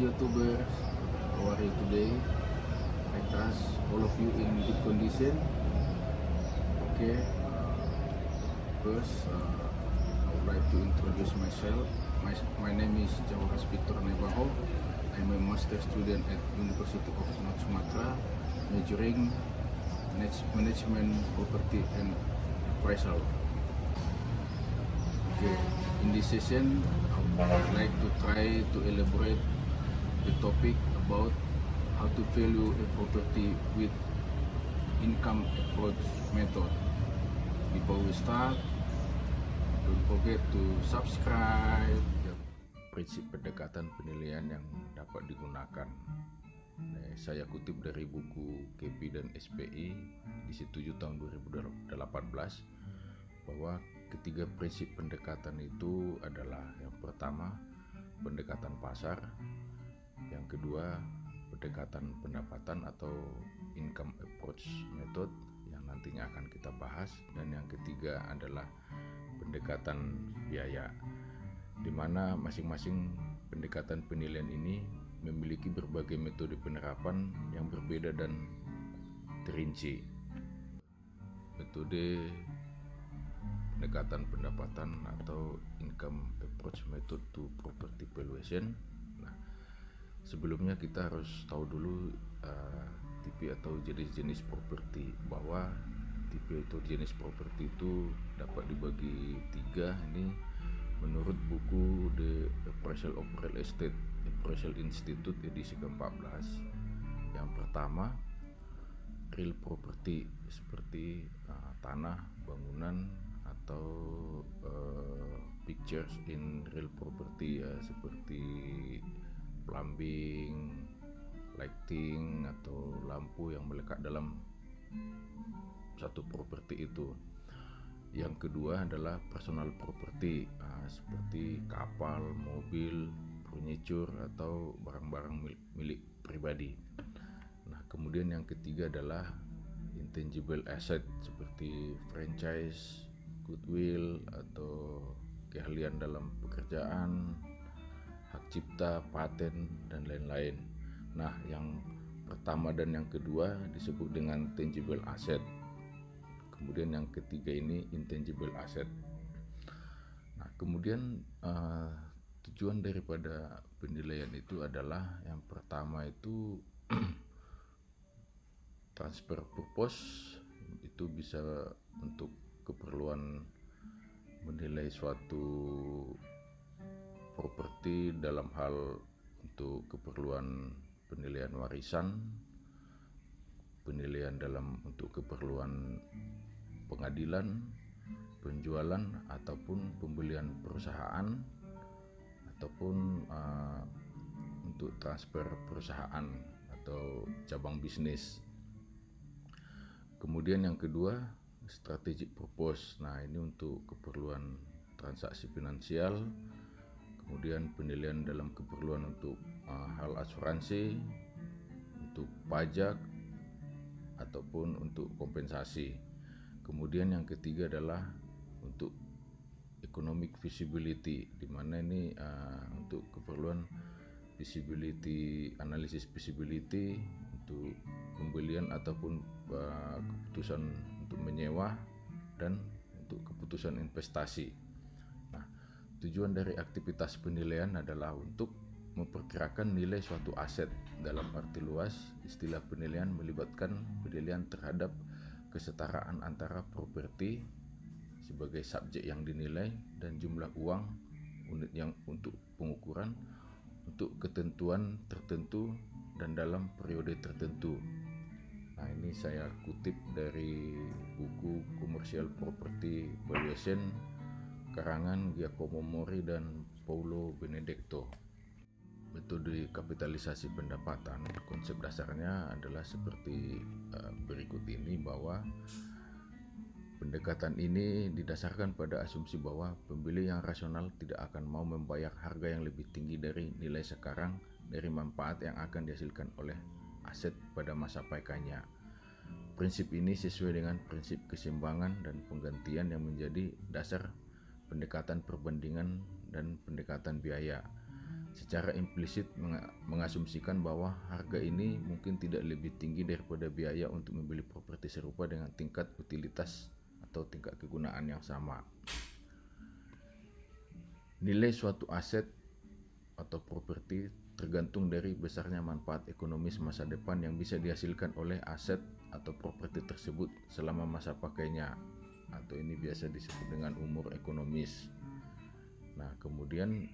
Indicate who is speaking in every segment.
Speaker 1: YouTubers, how are you today? I trust all of you in good condition. Okay, first I would like to introduce myself. My name is Jawaras Victor Nebaho. I'm a master student at University of North Sumatra, majoring management, property, and appraisal. Okay, in this session, I would like to try to elaborate the topic about how to value a property with income approach method. Before we start, don't forget to subscribe. Prinsip pendekatan penilaian yang dapat digunakan. Saya kutip dari buku KP dan SPI edisi 7 tahun 2018 bahwa ketiga prinsip pendekatan itu adalah yang pertama pendekatan pasar, yang kedua pendekatan pendapatan atau income approach method yang nantinya akan kita bahas, dan yang ketiga adalah pendekatan biaya, di mana masing-masing pendekatan penilaian ini memiliki berbagai metode penerapan yang berbeda dan terinci. Metode pendekatan pendapatan atau income approach method to property valuation. Nah, sebelumnya kita harus tahu dulu tipe atau jenis-jenis properti, bahwa tipe atau jenis properti itu dapat dibagi tiga. Ini menurut buku The Appraisal of Real Estate Appraisal Institute edisi ke-14. Yang pertama, real property, seperti tanah, bangunan, atau pictures in real property, ya, seperti plumbing, lighting, atau lampu yang melekat dalam satu properti itu. Yang kedua adalah personal property, seperti kapal, mobil, furniture, atau barang-barang milik pribadi. Nah, kemudian yang ketiga adalah intangible asset, seperti franchise, goodwill, atau keahlian dalam pekerjaan, hak cipta, paten, dan lain-lain. Nah, yang pertama dan yang kedua disebut dengan tangible asset. Kemudian yang ketiga ini intangible asset. Nah, kemudian tujuan daripada penilaian itu adalah yang pertama itu transfer purpose, itu bisa untuk keperluan menilai suatu properti dalam hal untuk keperluan penilaian warisan, penilaian dalam untuk keperluan pengadilan, penjualan ataupun pembelian perusahaan, ataupun untuk transfer perusahaan atau cabang bisnis. Kemudian yang kedua, strategic purpose. Nah, ini untuk keperluan transaksi finansial, kemudian penilaian dalam keperluan untuk hal asuransi, untuk pajak, ataupun untuk kompensasi. Kemudian yang ketiga adalah untuk economic feasibility, di mana ini untuk keperluan feasibility, analisis feasibility untuk pembelian ataupun keputusan untuk menyewa dan untuk keputusan investasi. Nah, tujuan dari aktivitas penilaian adalah untuk memperkirakan nilai suatu aset. Dalam arti luas, istilah penilaian melibatkan penilaian terhadap kesetaraan antara properti sebagai subjek yang dinilai dan jumlah uang unit yang untuk pengukuran untuk ketentuan tertentu dan dalam periode tertentu. Nah, ini saya kutip dari buku Commercial Property Valuation karangan Giacomo Mori dan Paulo Benedetto. Metode kapitalisasi pendapatan, konsep dasarnya adalah seperti berikut ini, bahwa pendekatan ini didasarkan pada asumsi bahwa pembeli yang rasional tidak akan mau membayar harga yang lebih tinggi dari nilai sekarang dari manfaat yang akan dihasilkan oleh aset pada masa pakainya. Prinsip ini sesuai dengan prinsip keseimbangan dan penggantian yang menjadi dasar pendekatan perbandingan dan pendekatan biaya. secara implisit mengasumsikan bahwa harga ini mungkin tidak lebih tinggi daripada biaya untuk membeli properti serupa dengan tingkat utilitas atau tingkat kegunaan yang sama. Nilai suatu aset atau properti tergantung dari besarnya manfaat ekonomis masa depan yang bisa dihasilkan oleh aset atau properti tersebut selama masa pakainya, atau ini biasa disebut dengan umur ekonomis. Nah, kemudian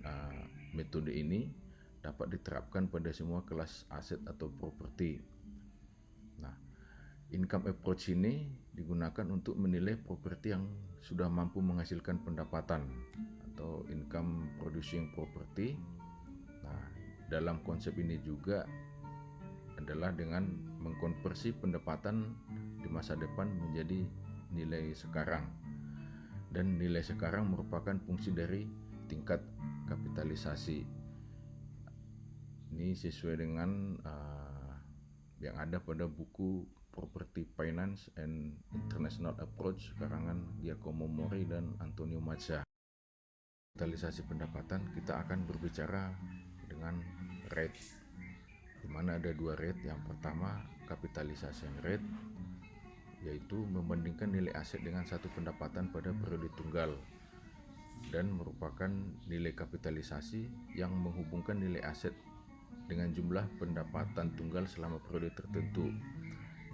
Speaker 1: metode ini dapat diterapkan pada semua kelas aset atau properti. Nah, income approach ini digunakan untuk menilai properti yang sudah mampu menghasilkan pendapatan atau income producing property. Nah, dalam konsep ini juga adalah dengan mengkonversi pendapatan di masa depan menjadi nilai sekarang, dan nilai sekarang merupakan fungsi dari tingkat kapitalisasi. Ini sesuai dengan yang ada pada buku Property Finance and International Approach karangan Giacomo Mori dan Antonio Mazza. Kapitalisasi pendapatan, kita akan berbicara dengan rate, di mana ada dua rate. Yang pertama capitalization rate, yaitu membandingkan nilai aset dengan satu pendapatan pada periode tunggal, dan merupakan nilai kapitalisasi yang menghubungkan nilai aset dengan jumlah pendapatan tunggal selama periode tertentu,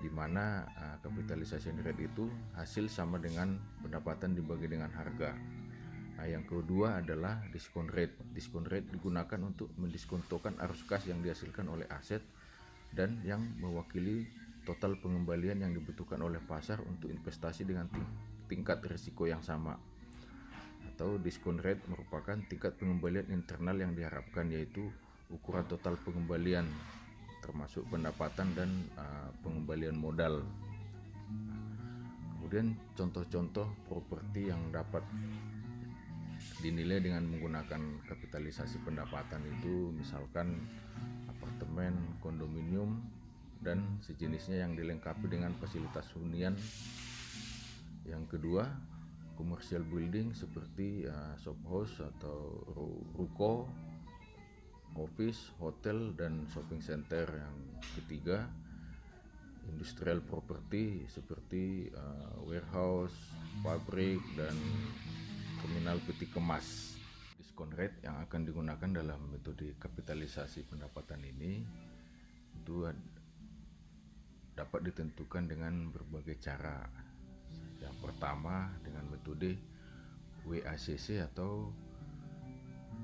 Speaker 1: di mana capitalization rate itu hasil sama dengan pendapatan dibagi dengan harga. Nah, yang kedua adalah discount rate. Discount rate digunakan untuk mendiskontokan arus kas yang dihasilkan oleh aset dan yang mewakili total pengembalian yang dibutuhkan oleh pasar untuk investasi dengan tingkat risiko yang sama. Atau discount rate merupakan tingkat pengembalian internal yang diharapkan, yaitu ukuran total pengembalian termasuk pendapatan dan pengembalian modal. Kemudian contoh-contoh properti yang dapat dinilai dengan menggunakan kapitalisasi pendapatan itu misalkan apartemen, kondominium, dan sejenisnya yang dilengkapi dengan fasilitas hunian. Yang kedua, commercial building seperti shop house atau ruko, office, hotel, dan shopping center. Yang ketiga, industrial property seperti warehouse, pabrik, dan terminal peti kemas. Discount rate yang akan digunakan dalam metode kapitalisasi pendapatan ini itu dapat ditentukan dengan berbagai cara. Yang pertama dengan metode WACC atau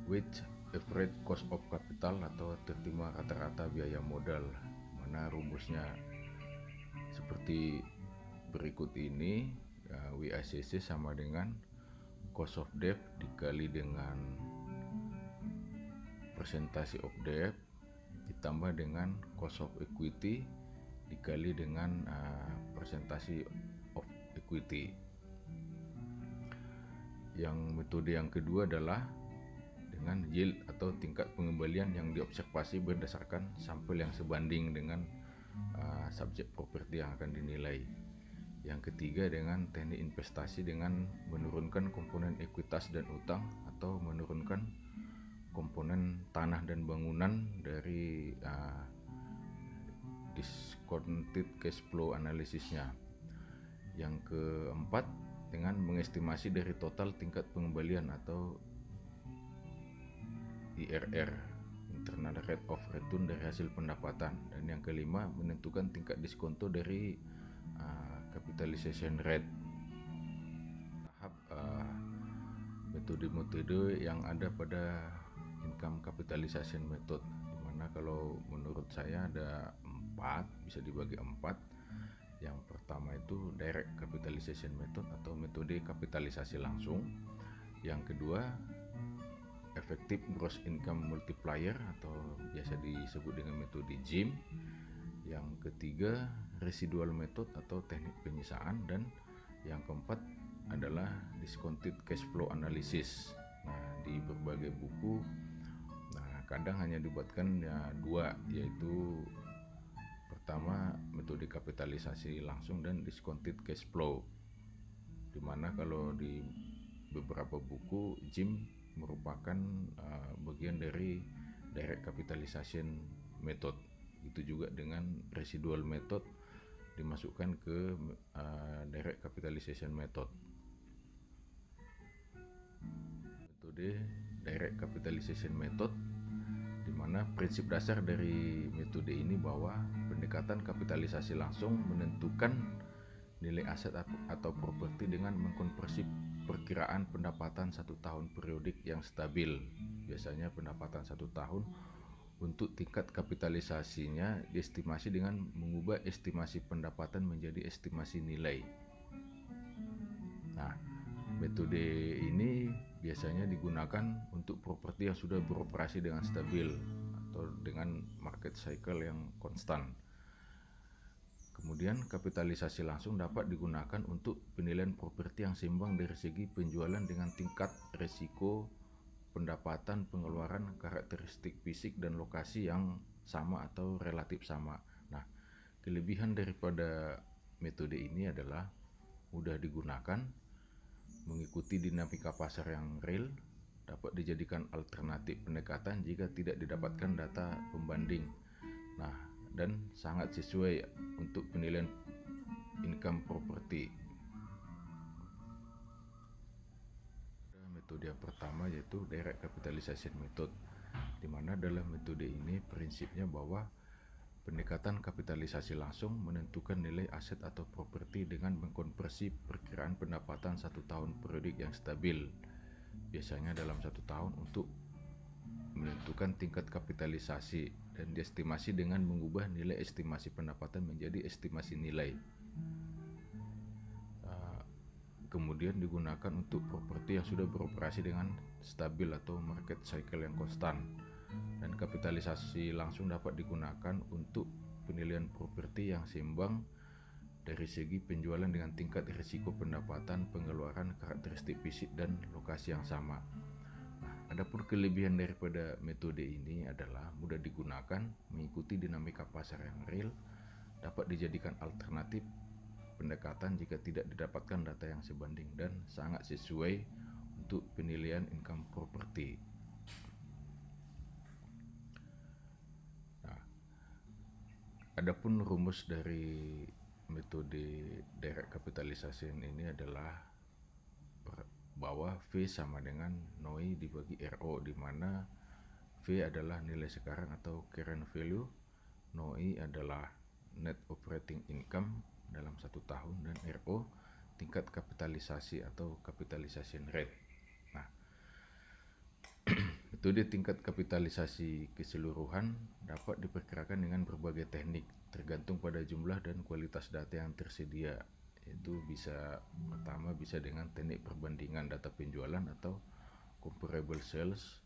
Speaker 1: Weighted Average Cost of Capital atau terima rata-rata biaya modal, mana rumusnya seperti berikut ini. WACC sama dengan cost of debt dikali dengan persentase of debt ditambah dengan cost of equity dikali dengan persentase of equity. Yang metode yang kedua adalah dengan yield atau tingkat pengembalian yang diobservasi berdasarkan sampel yang sebanding dengan subjek properti yang akan dinilai. Yang ketiga dengan teknik investasi dengan menurunkan komponen ekuitas dan utang atau menurunkan komponen tanah dan bangunan dari discounted cash flow analisisnya. Yang keempat dengan mengestimasi dari total tingkat pengembalian atau IRR, internal rate of return, dari hasil pendapatan. Dan yang kelima menentukan tingkat diskonto dari capitalization rate. Tahap metode-metode yang ada pada income capitalization method, dimana kalau menurut saya ada 4, bisa dibagi 4. Yang pertama itu direct capitalization method atau metode kapitalisasi langsung. Yang kedua effective gross income multiplier atau biasa disebut dengan metode GIM. Yang ketiga residual method atau teknik penyisaan, dan yang keempat adalah discounted cash flow analysis. Nah, di berbagai buku kadang hanya dibuatkan 2, yaitu pertama metode kapitalisasi langsung dan discounted cash flow, dimana kalau di beberapa buku GIM merupakan bagian dari direct capitalization method. Itu juga dengan residual method dimasukkan ke direct capitalization method. Metode direct capitalization method, di mana prinsip dasar dari metode ini bahwa pendekatan kapitalisasi langsung menentukan nilai aset atau properti dengan mengkonversi perkiraan pendapatan 1 tahun periodik yang stabil, biasanya pendapatan 1 tahun, untuk tingkat kapitalisasinya diestimasi dengan mengubah estimasi pendapatan menjadi estimasi nilai. Nah, metode ini biasanya digunakan untuk properti yang sudah beroperasi dengan stabil atau dengan market cycle yang konstan. Kemudian kapitalisasi langsung dapat digunakan untuk penilaian properti yang seimbang dari segi penjualan dengan tingkat risiko pendapatan, pengeluaran, karakteristik fisik dan lokasi yang sama atau relatif sama. Nah, kelebihan daripada metode ini adalah mudah digunakan, mengikuti dinamika pasar yang real, dapat dijadikan alternatif pendekatan jika tidak didapatkan data pembanding. Nah, dan sangat sesuai untuk penilaian income property. Metode yang pertama yaitu direct capitalization method, di mana dalam metode ini prinsipnya bahwa pendekatan kapitalisasi langsung menentukan nilai aset atau properti dengan mengkonversi perkiraan pendapatan 1 tahun periodik yang stabil, biasanya dalam 1 tahun, untuk menentukan tingkat kapitalisasi dan diestimasi dengan mengubah nilai estimasi pendapatan menjadi estimasi nilai. Kemudian digunakan untuk properti yang sudah beroperasi dengan stabil atau market cycle yang konstan. Dan kapitalisasi langsung dapat digunakan untuk penilaian properti yang seimbang dari segi penjualan dengan tingkat risiko pendapatan, pengeluaran, karakteristik fisik dan lokasi yang sama. Nah, adapun kelebihan daripada metode ini adalah mudah digunakan, mengikuti dinamika pasar yang real, dapat dijadikan alternatif pendekatan jika tidak didapatkan data yang sebanding, dan sangat sesuai untuk penilaian income property. Nah, adapun rumus dari metode direct capitalization ini adalah bahwa V sama dengan NOI dibagi RO, di mana V adalah nilai sekarang atau current value, NOI adalah net operating income dalam 1 tahun, dan RO tingkat kapitalisasi atau capitalization rate. Nah, metode tingkat kapitalisasi keseluruhan dapat diperkirakan dengan berbagai teknik tergantung pada jumlah dan kualitas data yang tersedia. Itu pertama bisa dengan teknik perbandingan data penjualan atau comparable sales.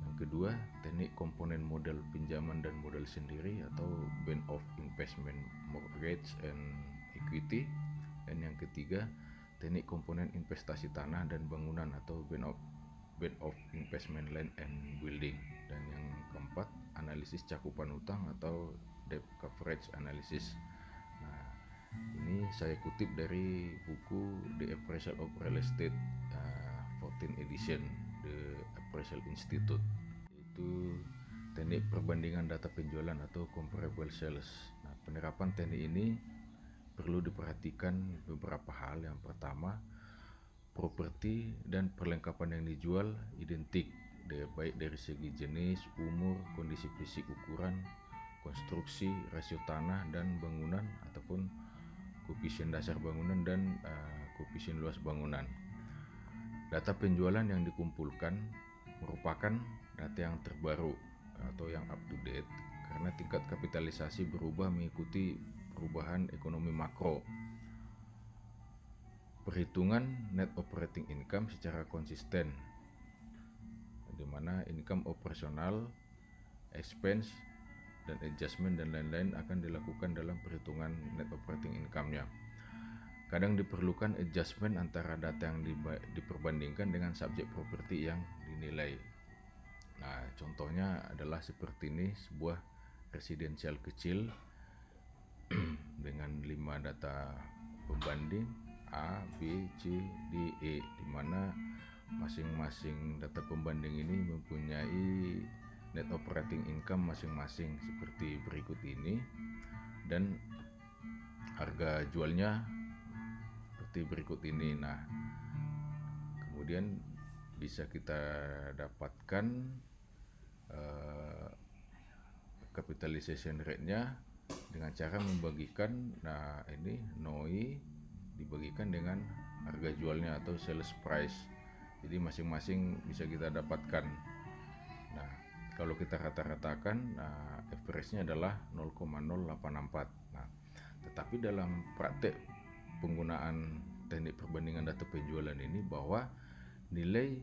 Speaker 1: Yang kedua, teknik komponen modal pinjaman dan modal sendiri atau blend of investment, mortgage and equity. Dan yang ketiga, teknik komponen investasi tanah dan bangunan atau blend of investment land and building. Dan yang keempat, analisis cakupan utang atau debt coverage analysis. Nah, ini saya kutip dari buku The Appraisal of Real Estate 14th edition, The Appraisal Institute. Itu teknik perbandingan data penjualan atau comparable sales. Nah, penerapan teknik ini perlu diperhatikan beberapa hal. Yang pertama, properti dan perlengkapan yang dijual identik, baik dari segi jenis, umur, kondisi fisik, ukuran, konstruksi, rasio tanah dan bangunan, ataupun koefisien dasar bangunan dan koefisien luas bangunan. Data penjualan yang dikumpulkan merupakan data yang terbaru atau yang up to date, karena tingkat kapitalisasi berubah mengikuti perubahan ekonomi makro. Perhitungan net operating income secara konsisten, di mana income operasional, expense, dan adjustment dan lain-lain akan dilakukan dalam perhitungan net operating income-nya. Kadang diperlukan adjustment antara data yang diperbandingkan dengan subjek properti yang dinilai. Nah, contohnya adalah seperti ini, sebuah residensial kecil dengan 5 data pembanding A, B, C, D, E, di mana masing-masing data pembanding ini mempunyai net operating income masing-masing seperti berikut ini, dan harga jualnya seperti berikut ini. Nah, kemudian bisa kita dapatkan capitalization rate-nya dengan cara membagikan, nah ini NOI dibagikan dengan harga jualnya atau sales price. Jadi masing-masing bisa kita dapatkan. Nah, kalau kita rata-ratakan, nah, average-nya adalah 0,084. Nah, tetapi dalam praktek penggunaan teknik perbandingan data penjualan ini, bahwa nilai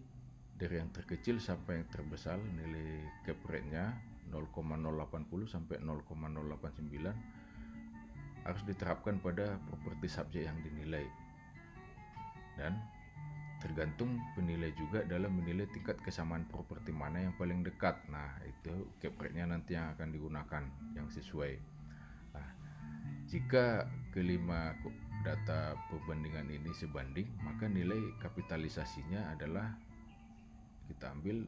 Speaker 1: dari yang terkecil sampai yang terbesar, nilai cap rate-nya 0,080 sampai 0,089 harus diterapkan pada properti subjek yang dinilai, dan tergantung penilai juga dalam menilai tingkat kesamaan properti mana yang paling dekat. Nah, itu cap rate-nya nanti yang akan digunakan yang sesuai. Nah, jika kelima data perbandingan ini sebanding, maka nilai kapitalisasinya adalah kita ambil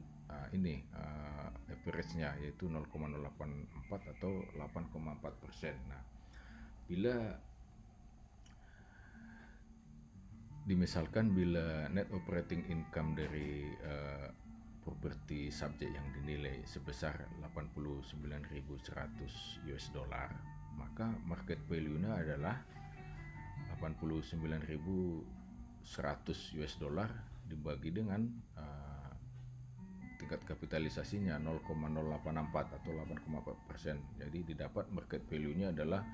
Speaker 1: average-nya, yaitu 0,084 atau 8,4%. Nah, bila dimisalkan bila net operating income dari properti subjek yang dinilai sebesar 89.100 US dollar, maka market value-nya adalah 89.100 US dollar dibagi dengan tingkat kapitalisasinya 0,084 atau 8,4%. Jadi didapat market value-nya adalah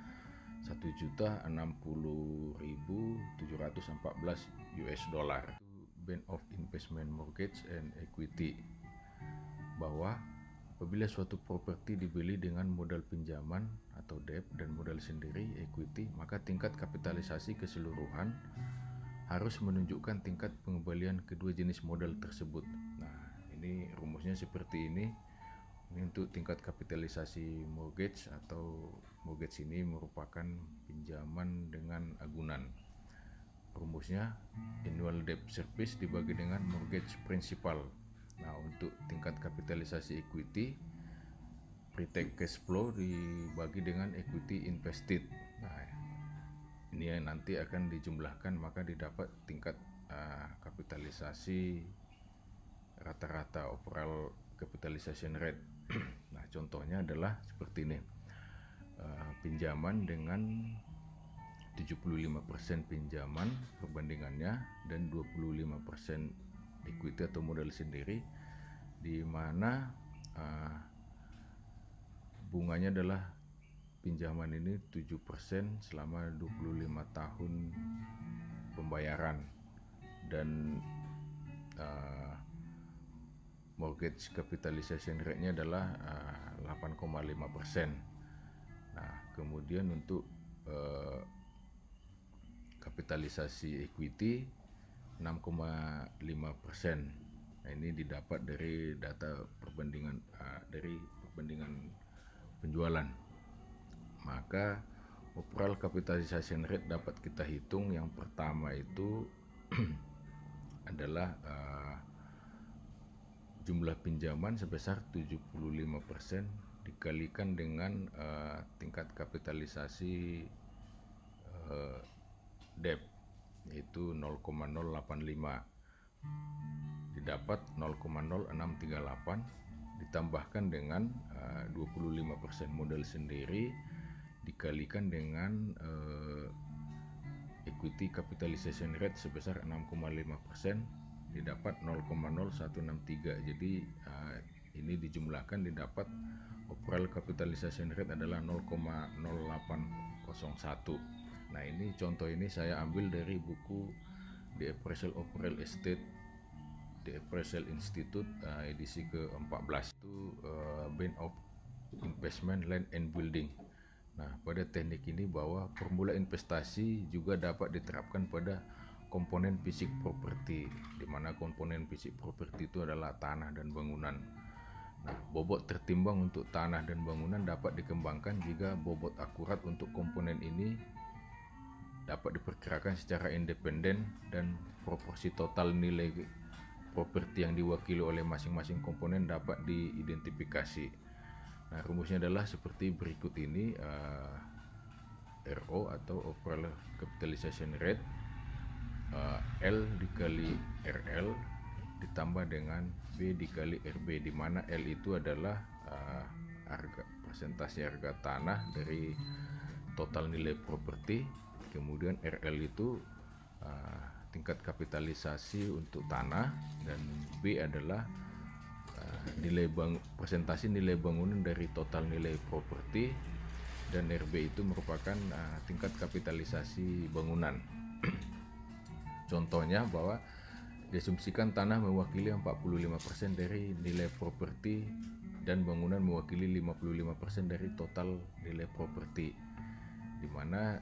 Speaker 1: 1.060.714 US dollar. Band of Investment Mortgage and Equity, bahwa apabila suatu properti dibeli dengan modal pinjaman atau debt dan modal sendiri equity, maka tingkat kapitalisasi keseluruhan harus menunjukkan tingkat pengembalian kedua jenis modal tersebut. Nah, ini rumusnya seperti ini. Ini untuk tingkat kapitalisasi mortgage, atau mortgage ini merupakan pinjaman dengan agunan. Rumusnya annual debt service dibagi dengan mortgage principal. Nah, untuk tingkat kapitalisasi equity, pre-tax cash flow dibagi dengan equity invested. Nah, ini yang nanti akan dijumlahkan, maka didapat tingkat kapitalisasi rata-rata overall capitalization rate. Nah, contohnya adalah seperti ini. Pinjaman dengan 75% pinjaman perbandingannya dan 25% equity atau modal sendiri, di mana bunganya adalah pinjaman ini 7% selama 25 tahun pembayaran, dan mortgage capitalization rate-nya adalah 8,5%. Nah, kemudian untuk kapitalisasi equity 6,5%. Nah, ini didapat dari data perbandingan dari perbandingan penjualan. Maka overall capitalization rate dapat kita hitung. Yang pertama itu adalah jumlah pinjaman sebesar 75% dikalikan dengan tingkat kapitalisasi debt, yaitu 0,085, didapat 0,0638, ditambahkan dengan 25% modal sendiri dikalikan dengan equity capitalization rate sebesar 6,5%, didapat 0,0163. Jadi ini dijumlahkan didapat overall capitalization rate adalah 0,0801. Nah, ini contoh ini saya ambil dari buku The Appraisal of Real Estate, The Appraisal Institute, edisi ke-14. Itu Band of Investment Land and Building. Nah, pada teknik ini bahwa formula investasi juga dapat diterapkan pada komponen fisik properti, di mana komponen fisik properti itu adalah tanah dan bangunan. Nah, bobot tertimbang untuk tanah dan bangunan dapat dikembangkan jika bobot akurat untuk komponen ini dapat diperkirakan secara independen, dan proporsi total nilai properti yang diwakili oleh masing-masing komponen dapat diidentifikasi. Nah, rumusnya adalah seperti berikut ini. RO atau overall capitalization rate, L dikali RL ditambah dengan B dikali RB, di mana L itu adalah persentase harga tanah dari total nilai properti, kemudian RL itu tingkat kapitalisasi untuk tanah, dan B adalah presentasi nilai bangunan dari total nilai properti, dan RB itu merupakan tingkat kapitalisasi bangunan. Contohnya bahwa diasumsikan tanah mewakili 45% dari nilai properti dan bangunan mewakili 55% dari total nilai properti, di mana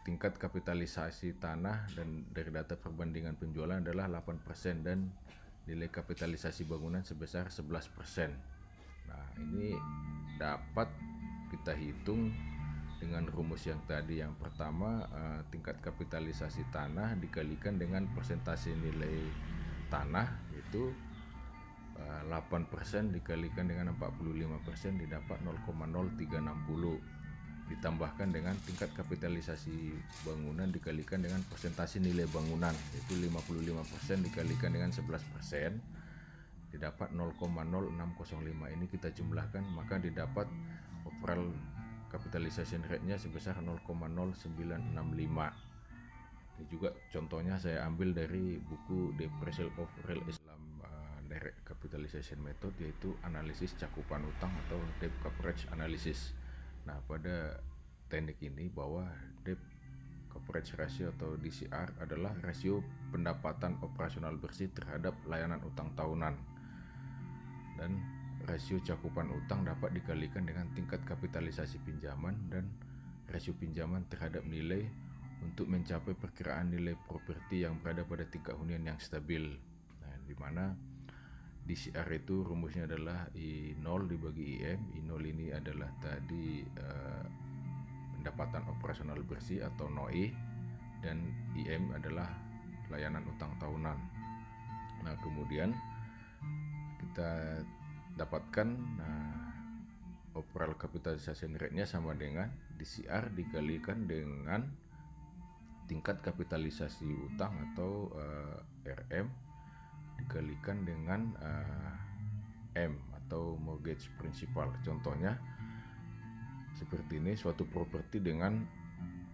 Speaker 1: tingkat kapitalisasi tanah dan dari data perbandingan penjualan adalah 8% dan nilai kapitalisasi bangunan sebesar 11%. Nah, ini dapat kita hitung dengan rumus yang tadi. Yang pertama, tingkat kapitalisasi tanah dikalikan dengan persentase nilai tanah, itu 8% dikalikan dengan 45% didapat 0,0360, ditambahkan dengan tingkat kapitalisasi bangunan dikalikan dengan persentase nilai bangunan, yaitu 55% dikalikan dengan 11% didapat 0,0605. Ini kita jumlahkan, maka didapat overall capitalization rate-nya sebesar 0,0965. Ini juga contohnya saya ambil dari buku The Appraisal of Real Estate Direct Capitalization Method, yaitu analisis cakupan utang atau debt coverage analysis. Nah, pada teknik ini bahwa debt coverage ratio atau DCR adalah rasio pendapatan operasional bersih terhadap layanan utang tahunan, dan rasio cakupan utang dapat dikalikan dengan tingkat kapitalisasi pinjaman dan rasio pinjaman terhadap nilai untuk mencapai perkiraan nilai properti yang berada pada tingkat hunian yang stabil. Nah, di mana DCR itu rumusnya adalah I0 dibagi IM. I0 ini adalah tadi pendapatan operasional bersih atau NOI, dan IM adalah layanan utang tahunan. Nah, kemudian kita dapatkan overall capitalization rate-nya sama dengan DCR dikalikan dengan tingkat kapitalisasi utang atau RM dikalikan dengan M atau mortgage principal. Contohnya seperti ini, suatu properti dengan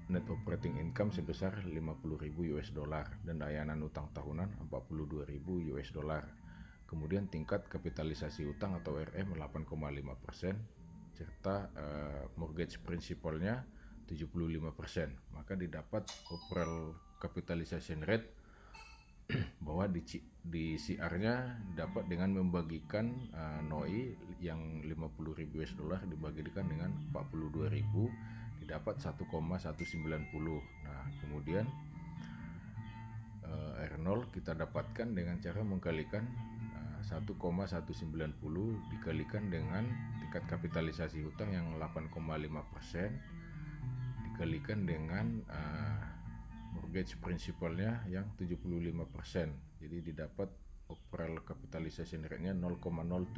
Speaker 1: net operating income sebesar 50.000 US dollar dan layanan utang tahunan 42.000 US dollar. Kemudian tingkat kapitalisasi utang atau RM 8,5% serta mortgage principalnya 75%. Maka didapat overall capitalization rate bahwa di CR-nya dapat dengan membagikan NOI yang 50.000 US dollar dibagikan dengan 42.000 didapat 1,190. Nah, kemudian R0 kita dapatkan dengan cara mengkalikan 1,190 dikalikan dengan tingkat kapitalisasi hutang yang 8,5% dikalikan dengan mortgage principalnya yang 75%. Jadi didapat overall capitalization rate-nya 0,0759.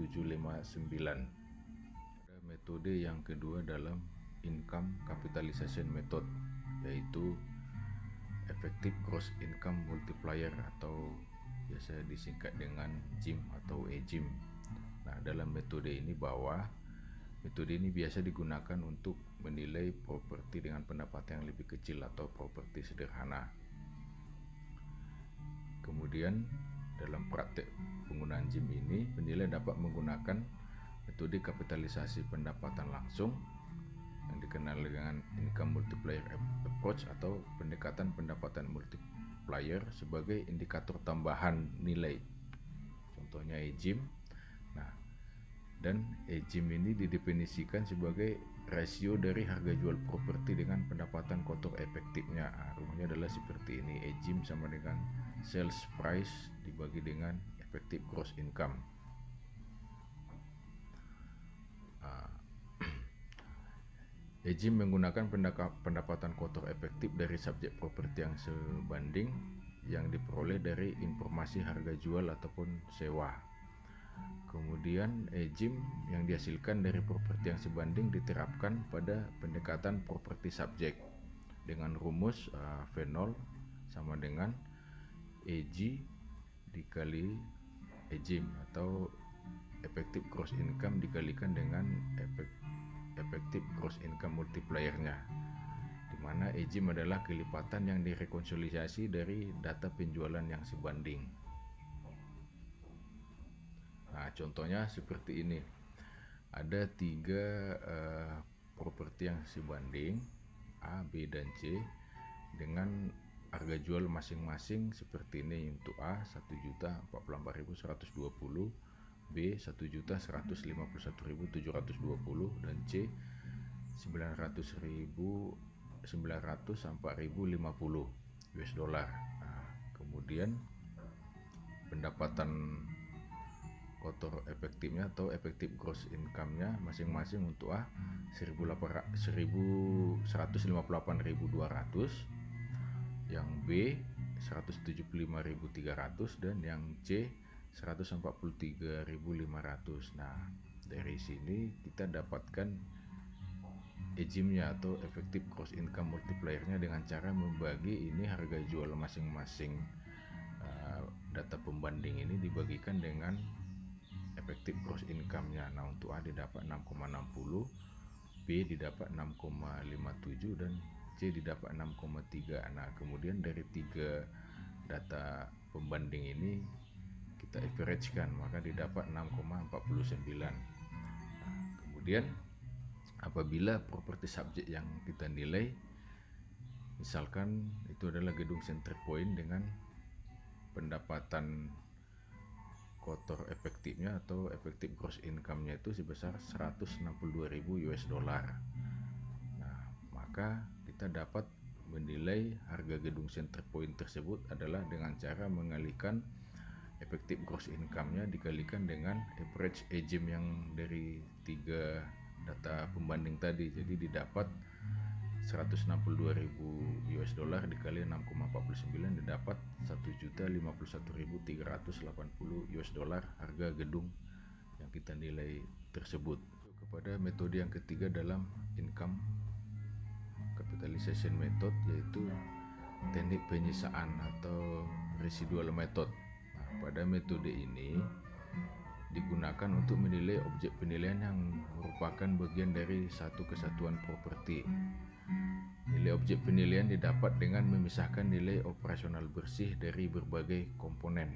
Speaker 1: Ada metode yang kedua dalam income capitalization method, yaitu effective gross income multiplier atau biasa disingkat dengan GIM atau EGIM. Nah, dalam metode ini biasa digunakan untuk menilai properti dengan pendapatan yang lebih kecil atau properti sederhana. Kemudian dalam praktek penggunaan GIM ini, penilai dapat menggunakan metode kapitalisasi pendapatan langsung yang dikenal dengan income multiplier approach atau pendekatan pendapatan multiplier sebagai indikator tambahan nilai. Contohnya EGIM. Nah, dan EGIM ini didefinisikan sebagai rasio dari harga jual properti dengan pendapatan kotor efektifnya. Rumusnya adalah seperti ini. EGIM sama dengan sales price dibagi dengan effective gross income. EGIM menggunakan pendapatan kotor efektif dari subjek properti yang sebanding yang diperoleh dari informasi harga jual ataupun sewa. Kemudian ejim yang dihasilkan dari properti yang sebanding diterapkan pada pendekatan properti subjek dengan rumus V0 sama dengan EG dikali ejim atau efektif gross income dikalikan dengan efektif gross income multiplier-nya, di mana ejim adalah kelipatan yang direkonsiliasi dari data penjualan yang sebanding. Nah, contohnya seperti ini. Ada 3 properti yang sebanding A, B, dan C dengan harga jual masing-masing seperti ini. Untuk A 1.044.120, B 1.151.720, dan C 900.900 sampai 1.050 US dollar. Nah, kemudian pendapatan kotor efektifnya atau efektif gross income-nya masing-masing untuk A 158.200, yang B 175.300, dan yang C 143.500. Nah, dari sini kita dapatkan ejimnya atau efektif gross income multiplier-nya dengan cara membagi ini harga jual masing-masing data pembanding ini dibagikan dengan efektif gross income-nya. Nah, untuk A didapat 6,60, B didapat 6,57, dan C didapat 6,3. Nah, kemudian dari 3 data pembanding ini kita average-kan, maka didapat 6,49. Nah, kemudian apabila properti subjek yang kita nilai, misalkan itu adalah gedung Center Point dengan pendapatan kotor efektifnya atau efektif gross income-nya itu sebesar 162.000 US dollar. Nah, maka kita dapat menilai harga gedung Center Point tersebut adalah dengan cara mengalihkan efektif gross income-nya dikalikan dengan average ejim yang dari 3 data pembanding tadi. Jadi didapat 162.000 US dollar dikali 6,49 didapat 1.051.380 US dollar harga gedung yang kita nilai tersebut. Kepada metode yang ketiga dalam income capitalization method, yaitu teknik penyisaan atau residual method. Nah, pada metode ini digunakan untuk menilai objek penilaian yang merupakan bagian dari satu kesatuan properti. Nilai objek penilaian didapat dengan memisahkan nilai operasional bersih dari berbagai komponen.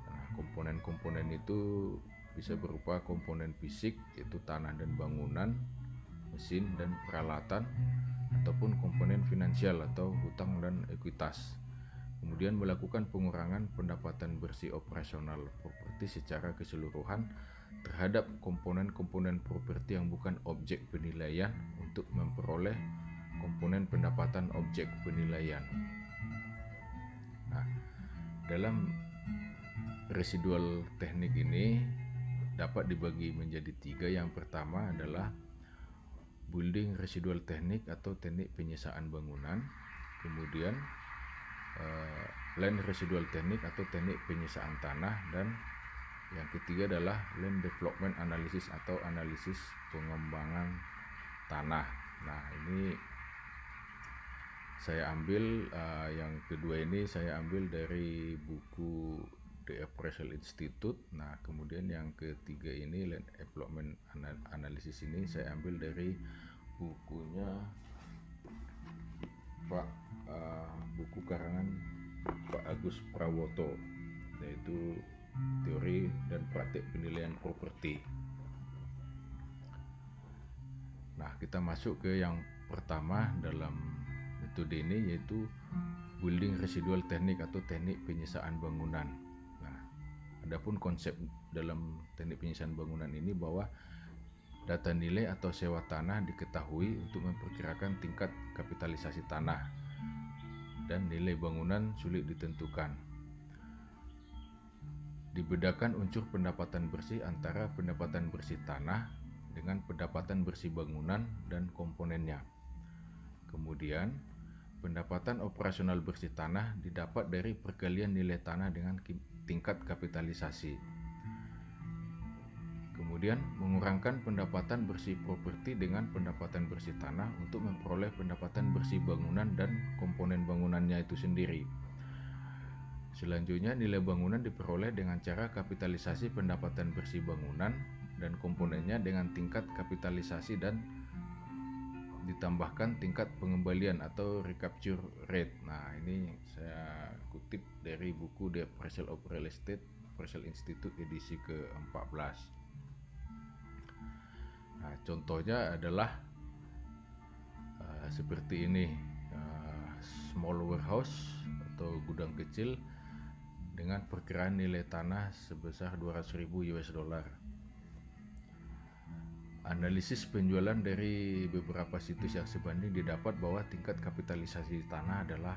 Speaker 1: Nah, komponen-komponen itu bisa berupa komponen fisik, yaitu tanah dan bangunan, mesin dan peralatan, ataupun komponen finansial atau hutang dan ekuitas. Kemudian melakukan pengurangan pendapatan bersih operasional properti secara keseluruhan terhadap komponen-komponen properti yang bukan objek penilaian untuk memperoleh komponen pendapatan objek penilaian. Nah, dalam residual teknik ini dapat dibagi menjadi 3. Yang pertama adalah building residual teknik atau teknik penyisaan bangunan. Kemudian land residual teknik atau teknik penyisaan tanah, dan yang ketiga adalah land development analysis atau analisis pengembangan tanah. Nah, ini saya ambil yang kedua ini saya ambil dari buku The Appraisal Institute. Nah, kemudian yang ketiga ini land development analysis ini saya ambil dari bukunya buku karangan Pak Agus Prawoto, yaitu Teori dan Praktik Penilaian Properti. Nah, kita masuk ke yang pertama dalam metode ini, yaitu building residual teknik atau teknik penyisaan bangunan. Nah, adapun konsep dalam teknik penyisaan bangunan ini bahwa data nilai atau sewa tanah diketahui untuk memperkirakan tingkat kapitalisasi tanah, dan nilai bangunan sulit ditentukan. Dibedakan unsur pendapatan bersih antara pendapatan bersih tanah dengan pendapatan bersih bangunan dan komponennya. Kemudian pendapatan operasional bersih tanah didapat dari perkalian nilai tanah dengan tingkat kapitalisasi. Kemudian mengurangkan pendapatan bersih properti dengan pendapatan bersih tanah untuk memperoleh pendapatan bersih bangunan dan komponen bangunannya itu sendiri. Selanjutnya nilai bangunan diperoleh dengan cara kapitalisasi pendapatan bersih bangunan dan komponennya dengan tingkat kapitalisasi dan ditambahkan tingkat pengembalian atau recapture rate. Nah, ini saya kutip dari buku The Appraisal of Real Estate, Appraisal Institute edisi ke-14. Nah, contohnya adalah seperti ini, small warehouse atau gudang kecil dengan perkiraan nilai tanah sebesar 200.000 US dollar. Analisis penjualan dari beberapa situs yang sebanding didapat bahwa tingkat kapitalisasi tanah adalah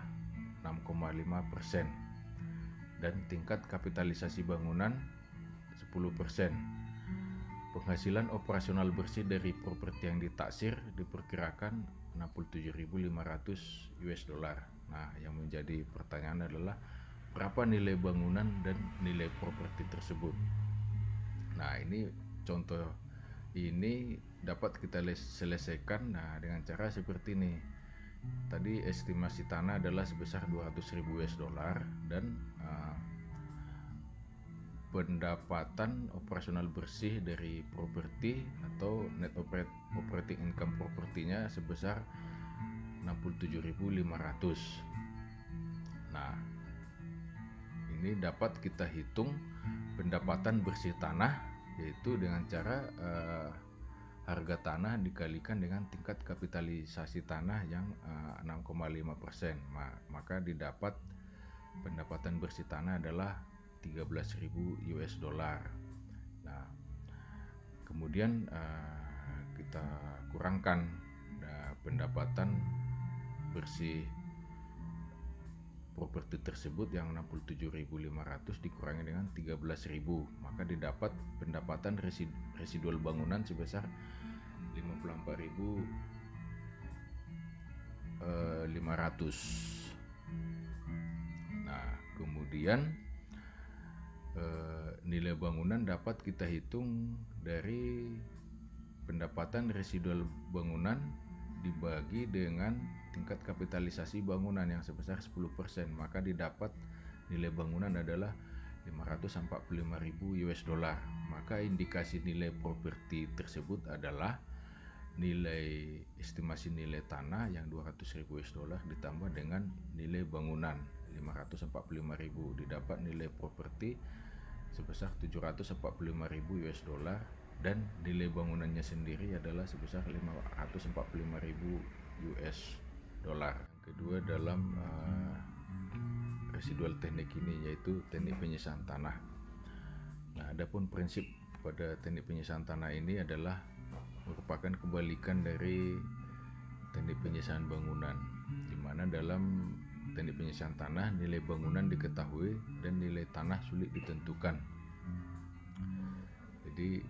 Speaker 1: 6,5% dan tingkat kapitalisasi bangunan 10%. Penghasilan operasional bersih dari properti yang ditaksir diperkirakan 67.500 US dollar. Nah, yang menjadi pertanyaan adalah berapa nilai bangunan dan nilai properti tersebut. Nah, ini contoh ini dapat kita selesaikan dengan cara seperti ini. Tadi estimasi tanah adalah sebesar 200.000 US dollar dan pendapatan operasional bersih dari properti atau net operating income propertinya sebesar 67.500. Nah, ini dapat kita hitung pendapatan bersih tanah, yaitu dengan cara harga tanah dikalikan dengan tingkat kapitalisasi tanah yang 6,5%. Maka didapat pendapatan bersih tanah adalah 13.000 US dollar. Nah, kemudian kita kurangkan pendapatan bersih properti tersebut yang 67.500 dikurangi dengan 13.000, maka didapat pendapatan residual bangunan sebesar 54.500. Nah, kemudian nilai bangunan dapat kita hitung dari pendapatan residual bangunan dibagi dengan tingkat kapitalisasi bangunan yang sebesar 10%, maka didapat nilai bangunan adalah 545.000 US dollar. Maka indikasi nilai properti tersebut adalah nilai estimasi nilai tanah yang 200.000 US dollar ditambah dengan nilai bangunan 545.000, didapat nilai properti sebesar 745.000 US dollar dan nilai bangunannya sendiri adalah sebesar 545.000 US dollar. Kedua dalam residual teknik ini yaitu teknik penyisahan tanah. Nah, adapun prinsip pada teknik penyisahan tanah ini adalah merupakan kebalikan dari teknik penyisahan bangunan, di mana dalam teknik penyisahan tanah nilai bangunan diketahui dan nilai tanah sulit ditentukan. Jadi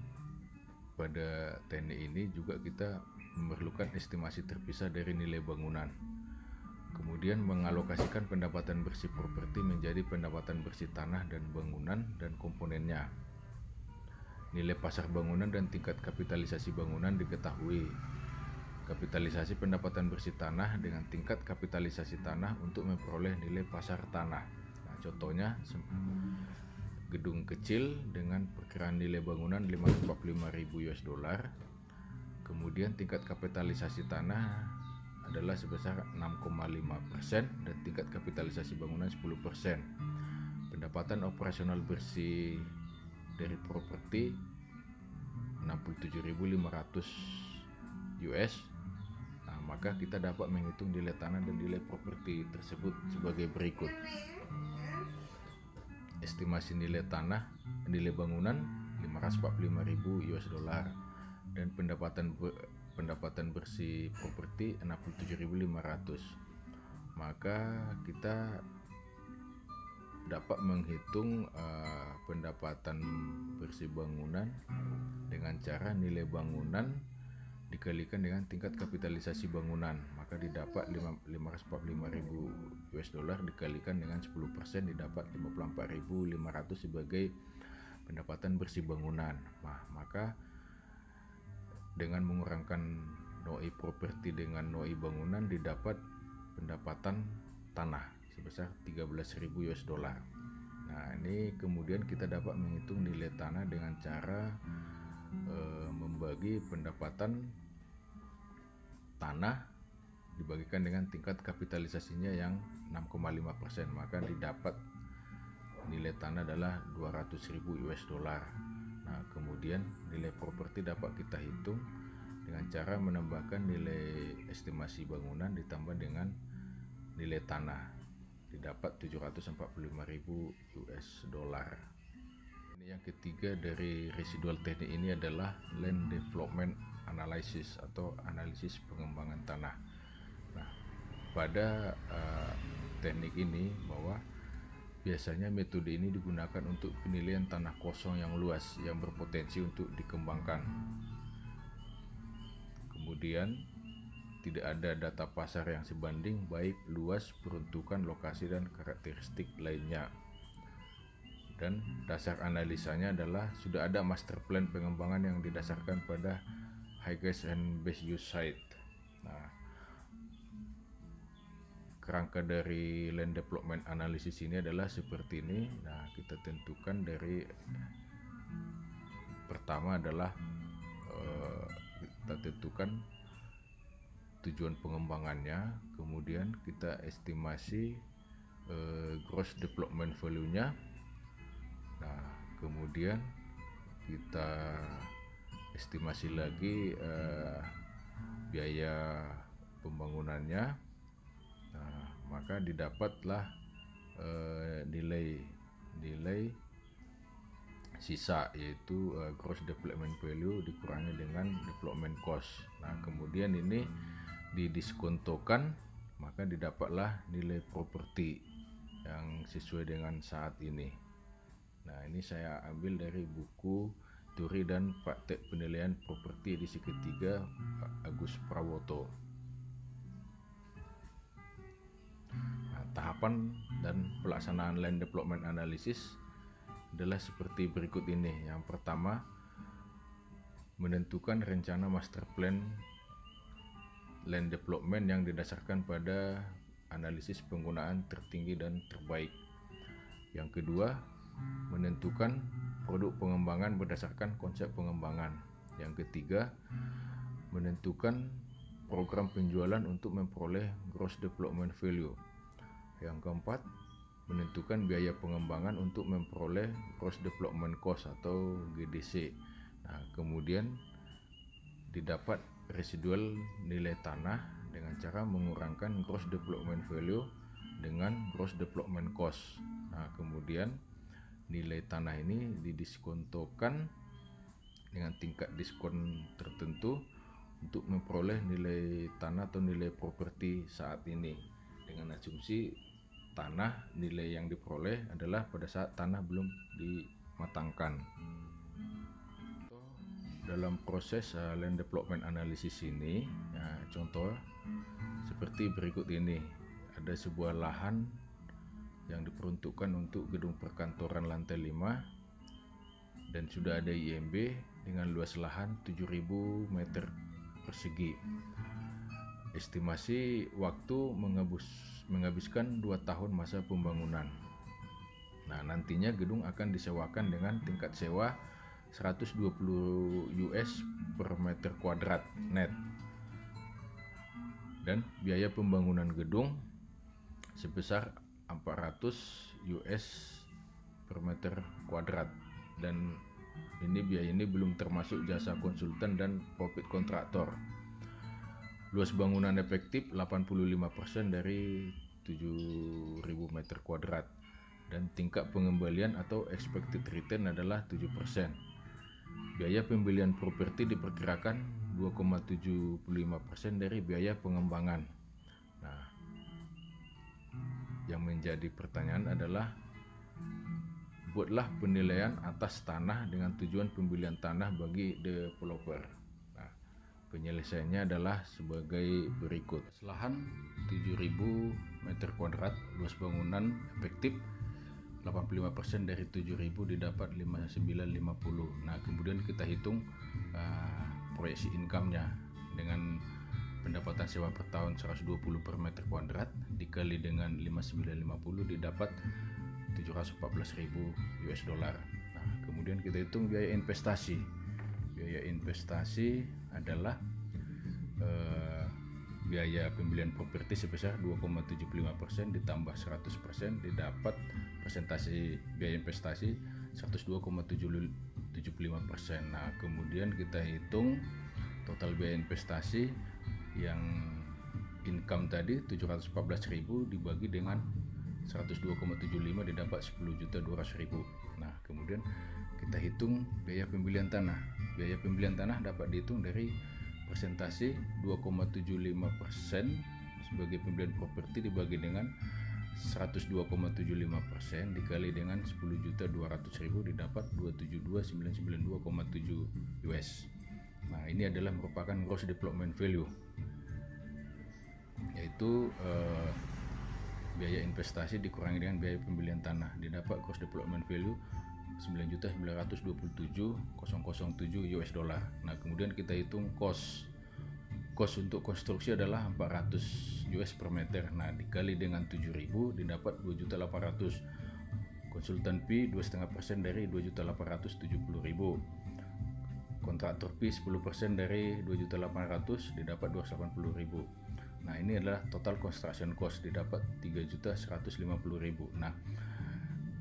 Speaker 1: pada teknik ini juga kita memerlukan estimasi terpisah dari nilai bangunan. Kemudian mengalokasikan pendapatan bersih properti menjadi pendapatan bersih tanah dan bangunan dan komponennya. Nilai pasar bangunan dan tingkat kapitalisasi bangunan diketahui. Kapitalisasi pendapatan bersih tanah dengan tingkat kapitalisasi tanah untuk memperoleh nilai pasar tanah. Nah, contohnya gedung kecil dengan perkiraan nilai bangunan 545.000 US dollar. Kemudian tingkat kapitalisasi tanah adalah sebesar 6,5% dan tingkat kapitalisasi bangunan 10%. Pendapatan operasional bersih dari properti 67.500 US. Nah, maka kita dapat menghitung nilai tanah dan nilai properti tersebut sebagai berikut. Estimasi nilai tanah, nilai bangunan 545.000 US dollar dan pendapatan bersih properti 67.500. Maka kita dapat menghitung pendapatan bersih bangunan dengan cara nilai bangunan dikalikan dengan tingkat kapitalisasi bangunan, maka didapat 545.000 US dollar dikalikan dengan 10% didapat 54.500 sebagai pendapatan bersih bangunan. Nah, maka dengan mengurangkan NOI properti dengan NOI bangunan didapat pendapatan tanah sebesar 13.000 US dollar. Nah, ini kemudian kita dapat menghitung nilai tanah dengan cara membagi pendapatan tanah dibagikan dengan tingkat kapitalisasinya yang 6,5%, maka didapat nilai tanah adalah 200.000 US dollar. Nah, kemudian nilai properti dapat kita hitung dengan cara menambahkan nilai estimasi bangunan ditambah dengan nilai tanah, didapat 745.000 US dollar. Yang ketiga dari residual teknik ini adalah land development analysis atau analisis pengembangan tanah. Nah, pada teknik ini bahwa biasanya metode ini digunakan untuk penilaian tanah kosong yang luas yang berpotensi untuk dikembangkan. Kemudian tidak ada data pasar yang sebanding baik luas, peruntukan, lokasi, dan karakteristik lainnya. Dan dasar analisanya adalah sudah ada master plan pengembangan yang didasarkan pada highest and best use site. Nah, kerangka dari land development analysis ini adalah seperti ini. Nah, kita tentukan dari pertama adalah kita tentukan tujuan pengembangannya, kemudian kita estimasi gross development value-nya. Nah, kemudian kita estimasi lagi biaya pembangunannya. Nah, maka didapatlah nilai sisa, yaitu gross development value dikurangi dengan development cost. Nah, kemudian ini didiskontokan, maka didapatlah nilai properti yang sesuai dengan saat ini. Nah, ini saya ambil dari buku Teori dan Praktek Penilaian Properti edisi ketiga Pak Agus Prawoto. Nah, tahapan dan pelaksanaan land development analysis adalah seperti berikut ini. Yang pertama, menentukan rencana master plan land development yang didasarkan pada analisis penggunaan tertinggi dan terbaik. Yang kedua, menentukan produk pengembangan berdasarkan konsep pengembangan. Yang ketiga, menentukan program penjualan untuk memperoleh gross development value. Yang keempat, menentukan biaya pengembangan untuk memperoleh gross development cost atau GDC. Nah, kemudian didapat residual nilai tanah dengan cara mengurangkan gross development value dengan gross development cost. Nah, kemudian nilai tanah ini didiskontokan dengan tingkat diskon tertentu untuk memperoleh nilai tanah atau nilai properti saat ini, dengan asumsi tanah nilai yang diperoleh adalah pada saat tanah belum dimatangkan. Dalam proses land development analysis ini, contoh seperti berikut ini. Ada sebuah lahan yang diperuntukkan untuk gedung perkantoran lantai 5 dan sudah ada IMB dengan luas lahan 7.000 meter persegi. Estimasi waktu menghabiskan 2 tahun masa pembangunan. Nah, nantinya gedung akan disewakan dengan tingkat sewa 120 US per meter kuadrat net. Dan biaya pembangunan gedung sebesar 400 US per meter kuadrat, dan biaya ini belum termasuk jasa konsultan dan profit kontraktor. Luas bangunan efektif 85% dari 7.000 meter kuadrat, dan tingkat pengembalian atau expected return adalah 7%. Biaya pembelian properti diperkirakan 2,75% dari biaya pengembangan. Nah, yang menjadi pertanyaan adalah, buatlah penilaian atas tanah dengan tujuan pembelian tanah bagi developer. Nah, Penyelesaiannya adalah sebagai berikut. Lahan 7.000 meter kuadrat, luas bangunan efektif 85% dari 7.000 didapat 5.950. Nah, kemudian kita hitung proyeksi income-nya dengan pendapatan sewa per tahun 120 per meter kuadrat dikali dengan 5.950 didapat 714.000 US dollar. Nah, kemudian kita hitung biaya investasi. Biaya investasi adalah biaya pembelian properti sebesar 2,75% ditambah 100% didapat presentasi biaya investasi 102,75%. Nah, kemudian kita hitung total biaya investasi yang income tadi 714.000 dibagi dengan 102,75 didapat 10.200.000. Nah, kemudian kita hitung biaya pembelian tanah. Biaya pembelian tanah dapat dihitung dari presentasi 2,75% sebagai pembelian properti dibagi dengan 102,75% dikali dengan 10.200.000 didapat 272.992,7 US. Nah, ini adalah merupakan gross development value, yaitu biaya investasi dikurangi dengan biaya pembelian tanah didapat gross development value 9.927.007 US dollar. Nah, kemudian kita hitung cost untuk konstruksi adalah 400 US per meter. Nah, dikali dengan 7.000 didapat 2.800. Konsultan fee 2,5% dari 2.870.000. Kontraktor fee 10% dari 2.800 didapat 280.000. Nah, ini adalah total construction cost didapat 3.150.000. Nah,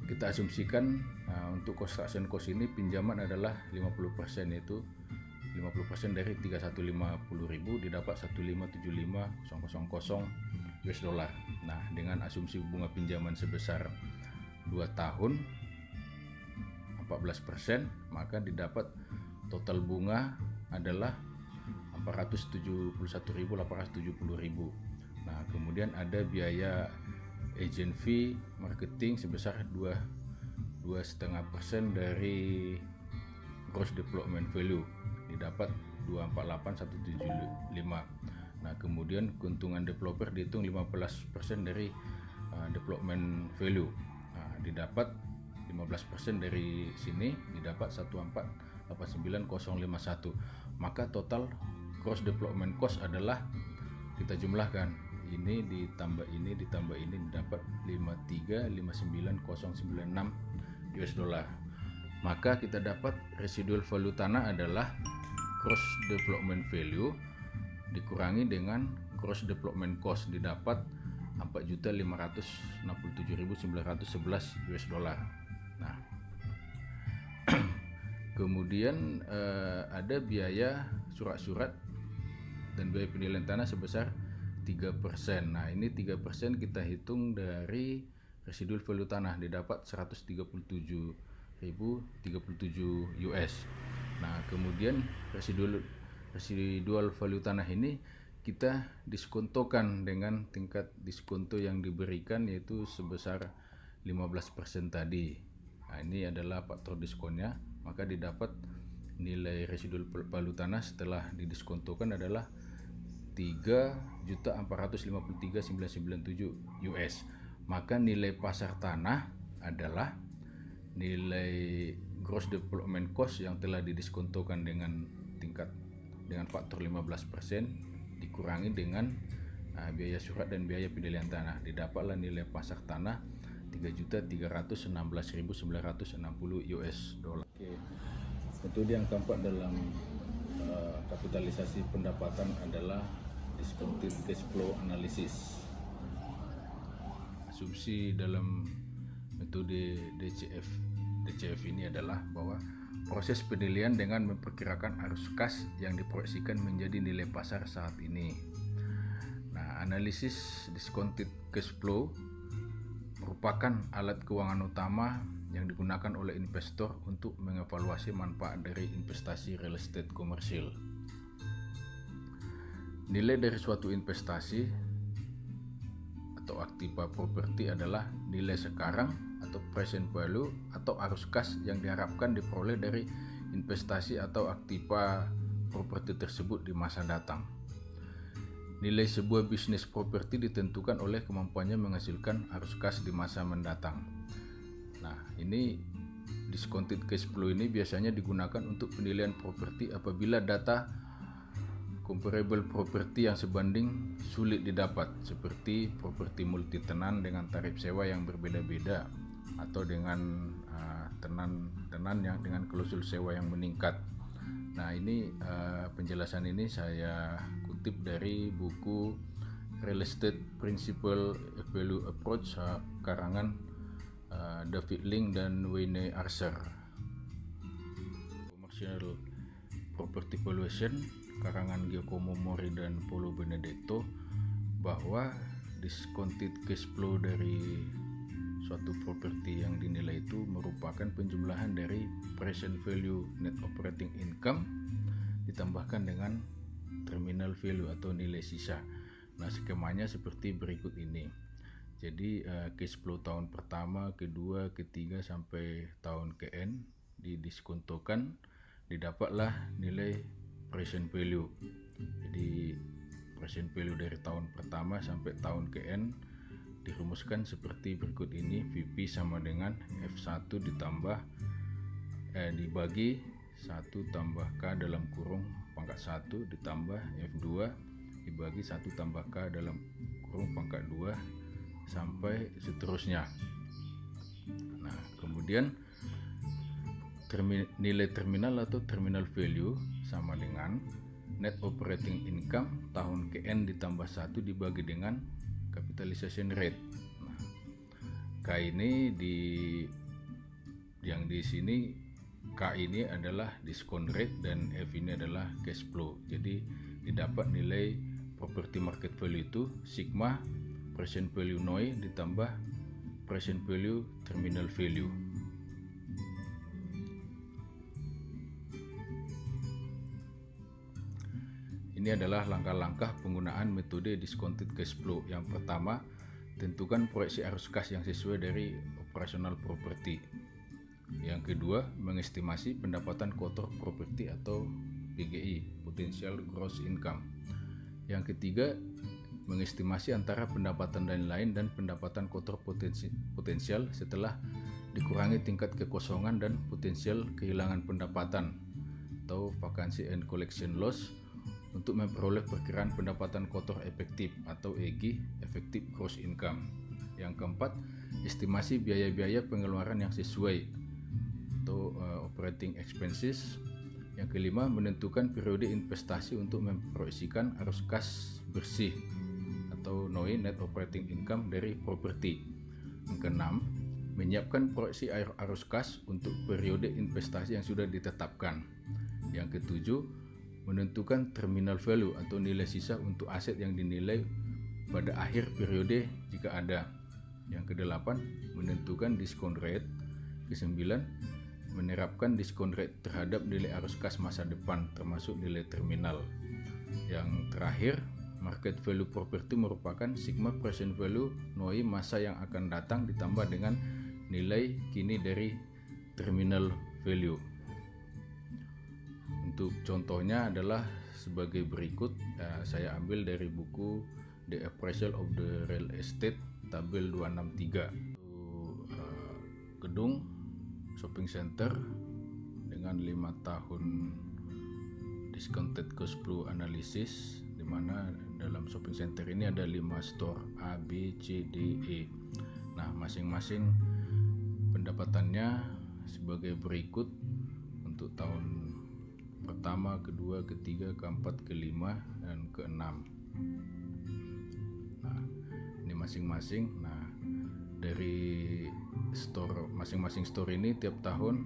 Speaker 1: kita asumsikan untuk construction cost ini pinjaman adalah 50%, yaitu 50% dari 3.150.000 didapat 1575000 US dollar. Nah, dengan asumsi bunga pinjaman sebesar 2 tahun 14%, maka didapat total bunga adalah 471.870.000. Nah, kemudian ada biaya agent fee marketing sebesar 2,5% dari gross development value didapat 248.175. Nah, kemudian keuntungan developer dihitung 15% dari development value. Nah, didapat 15% dari sini didapat 1489051. Maka total gross development cost adalah kita jumlahkan ini ditambah ini dapat 5359096 US dollar. Maka kita dapat residual value tanah adalah gross development value dikurangi dengan gross development cost didapat 4.567.911 US dollar. Nah, kemudian ada biaya surat-surat dan biaya penilaian tanah sebesar 3%. Nah, ini 3% kita hitung dari residual value tanah didapat 137.037 US. Nah, kemudian residual value tanah ini kita diskontokan dengan tingkat diskonto yang diberikan, yaitu sebesar 15% tadi. Nah, ini adalah faktor diskonnya, maka didapat nilai residual value tanah setelah didiskontokan adalah 3.453.997 US. Maka nilai pasar tanah adalah nilai gross development cost yang telah didiskontokan dengan faktor 15% dikurangi dengan biaya surat dan biaya penilaian tanah. Didapatlah nilai pasar tanah 3.316.960 US dollar. Oke. Metode yang keempat dalam kapitalisasi pendapatan adalah discounted cash flow analysis. Asumsi dalam metode DCF ini adalah bahwa proses penilaian dengan memperkirakan arus kas yang diproyeksikan menjadi nilai pasar saat ini. Nah, analisis discounted cash flow merupakan alat keuangan utama yang digunakan oleh investor untuk mengevaluasi manfaat dari investasi real estate komersil. Nilai dari suatu investasi atau aktiva properti adalah nilai sekarang atau present value atau arus kas yang diharapkan diperoleh dari investasi atau aktiva properti tersebut di masa datang. Nilai sebuah bisnis properti ditentukan oleh kemampuannya menghasilkan arus kas di masa mendatang. Nah, ini discounted cash flow ini biasanya digunakan untuk penilaian properti apabila data comparable properti yang sebanding sulit didapat, seperti properti multi tenan dengan tarif sewa yang berbeda-beda atau dengan tenan yang dengan klausul sewa yang meningkat. Nah, ini penjelasan ini saya kutip dari buku Real Estate Principal Value Approach karangan David Link dan Wayne Archer. Commercial Property Valuation karangan Giacomo Mori dan Paulo Benedetto, bahwa discounted cash flow dari suatu properti yang dinilai itu merupakan penjumlahan dari present value net operating income ditambahkan dengan terminal value atau nilai sisa. Nah, skemanya seperti berikut ini. Jadi cash flow tahun pertama, kedua, ketiga sampai tahun ke-N didiskontokan, didapatlah nilai present value. Jadi present value dari tahun pertama sampai tahun ke-N dirumuskan seperti berikut ini. VP sama dengan F1 ditambah dibagi 1 tambah K dalam kurung pangkat 1 ditambah F2 dibagi 1 tambah K dalam kurung pangkat 2 sampai seterusnya. Nah, kemudian nilai terminal atau terminal value sama dengan net operating income tahun ke-N ditambah 1 dibagi dengan capitalization rate. Nah, K ini yang di sini K ini adalah discount rate dan F ini adalah cash flow. Jadi didapat nilai property market value itu sigma present value NOI ditambah present value terminal value. Ini adalah langkah-langkah penggunaan metode discounted cash flow. Yang pertama, tentukan proyeksi arus kas yang sesuai dari operasional properti. Yang kedua, mengestimasi pendapatan kotor properti atau PGI, potential gross income. Yang ketiga, mengestimasi antara pendapatan lain dan pendapatan kotor potensial setelah dikurangi tingkat kekosongan dan potensial kehilangan pendapatan atau vacancy and collection loss untuk memperoleh perkiraan pendapatan kotor efektif atau EG, effective gross income. Yang keempat, estimasi biaya-biaya pengeluaran yang sesuai atau operating expenses. Yang kelima, menentukan periode investasi untuk memproyeksikan arus kas bersih atau NOI, net operating income dari properti. Yang keenam, menyiapkan proyeksi arus kas untuk periode investasi yang sudah ditetapkan. Yang ketujuh, menentukan terminal value atau nilai sisa untuk aset yang dinilai pada akhir periode jika ada. Yang kedelapan, menentukan discount rate. Kesembilan, menerapkan discount rate terhadap nilai arus kas masa depan termasuk nilai terminal. Yang terakhir, market value property merupakan sigma present value NOI masa yang akan datang ditambah dengan nilai kini dari terminal value. Untuk contohnya adalah sebagai berikut. Saya ambil dari buku The Appraisal of the Real Estate tabel 263. Gedung shopping center dengan 5 tahun discounted cash flow analysis, di mana dalam shopping center ini ada 5 store A, B, C, D, E. Nah, masing-masing pendapatannya sebagai berikut untuk tahun pertama, kedua, ketiga, keempat, kelima, dan keenam. Nah, ini masing-masing. Nah, dari store masing-masing store ini tiap tahun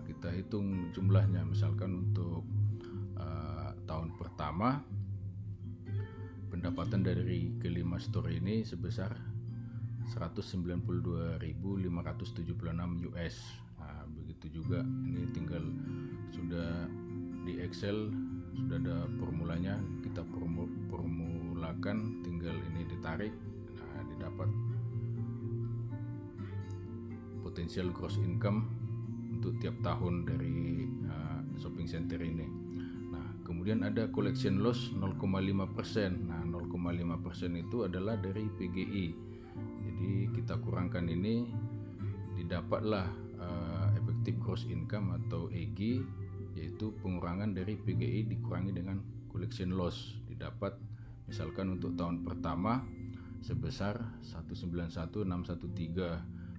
Speaker 1: kita hitung jumlahnya. Misalkan untuk tahun pertama pendapatan dari kelima store ini sebesar 192.576 US. Nah, begitu juga ini tinggal sudah di Excel sudah ada formulanya, kita formulakan, tinggal ini ditarik, nah, didapat potensial gross income untuk tiap tahun dari shopping center ini. Nah, Kemudian ada collection loss 0,5%. Nah, 0,5% itu adalah dari PGI. Jadi kita kurangkan ini, didapatlah effective gross income atau EG, yaitu pengurangan dari PGI dikurangi dengan collection loss. Didapat misalkan untuk tahun pertama sebesar 191.613.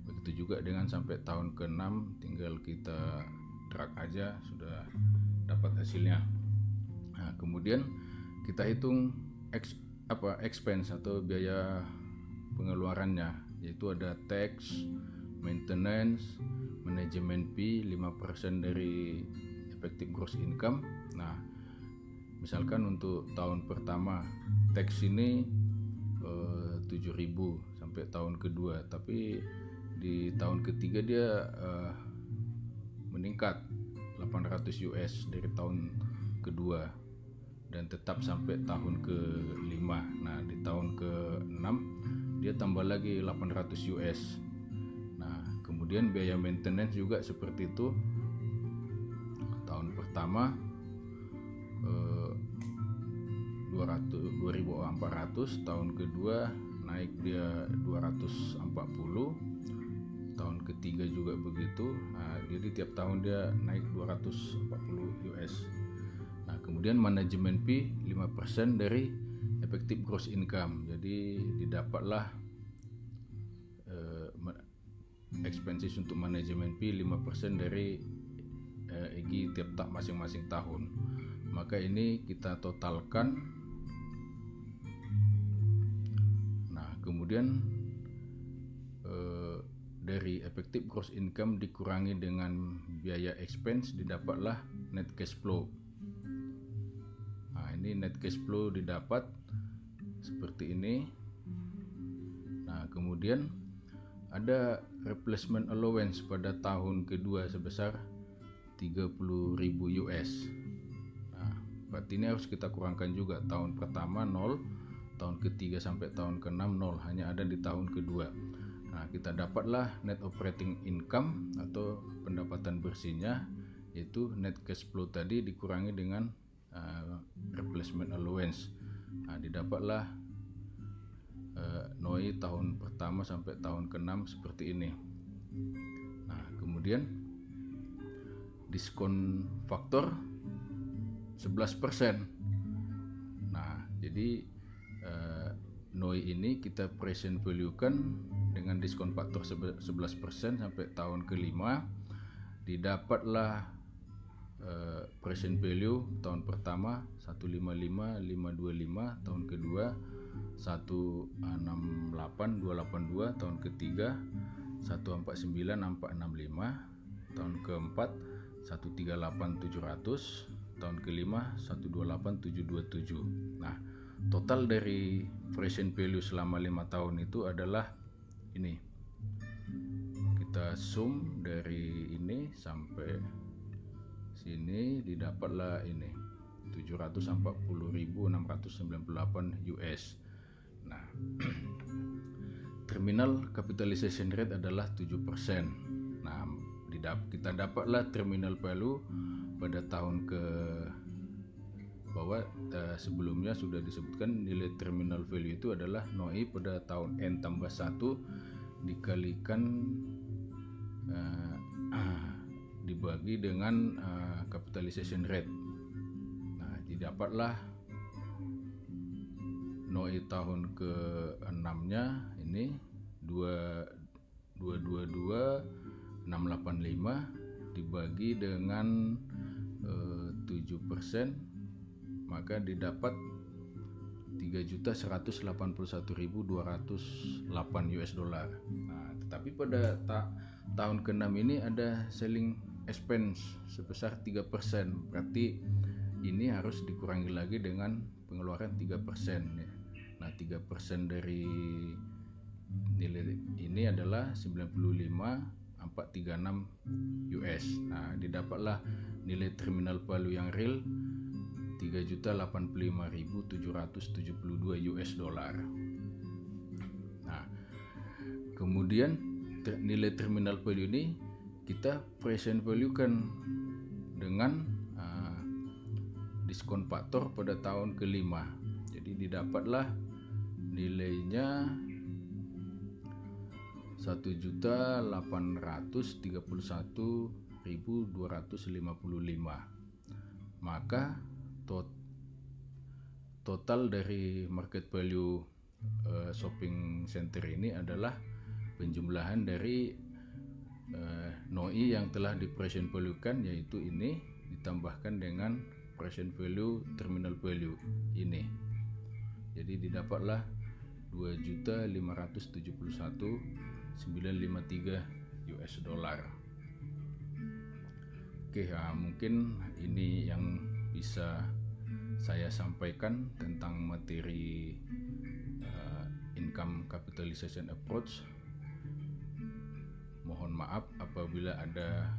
Speaker 1: Begitu juga dengan sampai tahun ke-6, tinggal kita drag aja sudah dapat hasilnya. Nah, kemudian kita hitung expense atau biaya pengeluarannya, yaitu ada tax, maintenance, management fee 5% dari effective gross income. Nah, misalkan untuk tahun pertama tax ini 7.000 sampai tahun kedua, tapi di tahun ketiga dia meningkat 800 US dari tahun kedua dan tetap sampai tahun ke-5. Nah, di tahun ke-6 dia tambah lagi 800 US. Nah, kemudian biaya maintenance juga seperti itu. Tahun pertama 2.400, tahun kedua naik dia 240, tahun ketiga juga begitu. Nah, jadi tiap tahun dia naik 240 US. Nah, kemudian manajemen fee 5% dari effective gross income. Jadi didapatlah expenses untuk manajemen fee 5% dari EG tiap masing-masing tahun. Maka ini kita totalkan. Nah, kemudian dari effective gross income dikurangi dengan biaya expense, didapatlah net cash flow. Nah, ini net cash flow didapat seperti ini. Nah, kemudian ada replacement allowance pada tahun kedua sebesar 30.000 US. Nah, berarti ini harus kita kurangkan juga. Tahun pertama 0, tahun ketiga sampai tahun ke-6 0, hanya ada di tahun kedua. Nah, kita dapatlah net operating income atau pendapatan bersihnya, yaitu net cash flow tadi dikurangi dengan replacement allowance. Nah, didapatlah NOI tahun pertama sampai tahun ke-6 seperti ini. Nah, kemudian diskon faktor 11%. Nah, jadi NOI ini kita present value kan dengan diskon faktor 11% sampai tahun ke-5. Didapatlah present value tahun pertama 155.525, tahun kedua 168.282, tahun ketiga 149.465, tahun keempat 138.700, tahun kelima 128.727. Nah, total dari present value selama 5 tahun itu adalah ini. Kita sum dari ini sampai sini, didapatlah ini 740.698 US. Nah, terminal capitalization rate adalah 7%. Nah, kita dapatlah terminal value pada tahun ke bawah. Sebelumnya sudah disebutkan nilai terminal value itu adalah NOI pada tahun N tambah 1 dikalikan dibagi dengan capitalization rate. Nah, didapatlah NOI tahun ke-6 nya ini 222.685 dibagi dengan 7%, maka didapat 3.181.208 US dollar. Nah, tetapi pada tahun ke-6 ini ada selling expense sebesar 3%. Berarti ini harus dikurangi lagi dengan pengeluaran 3%. Nah, 3% dari nilai ini adalah 95.436 US. Nah, didapatlah nilai terminal value yang real 3.085.772 US dollar. Nah, kemudian nilai terminal value ini kita present value kan dengan diskon faktor pada tahun kelima. Jadi didapatlah nilainya 1.831.255. Maka total dari market value shopping center ini adalah penjumlahan dari NOI yang telah di present value-kan, yaitu ini ditambahkan dengan present value terminal value ini. Jadi didapatlah 2.571.953 US dollar. Oke, mungkin ini yang bisa saya sampaikan tentang materi income capitalization approach. Mohon maaf apabila ada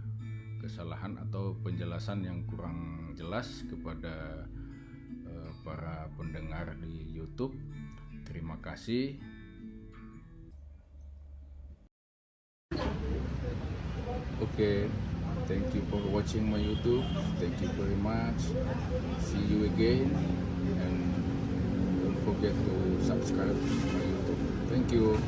Speaker 1: kesalahan atau penjelasan yang kurang jelas kepada para pendengar di YouTube. Terima kasih. Okay, thank you for watching my YouTube. Thank you very much. See you again, and don't forget to subscribe to my YouTube. Thank you.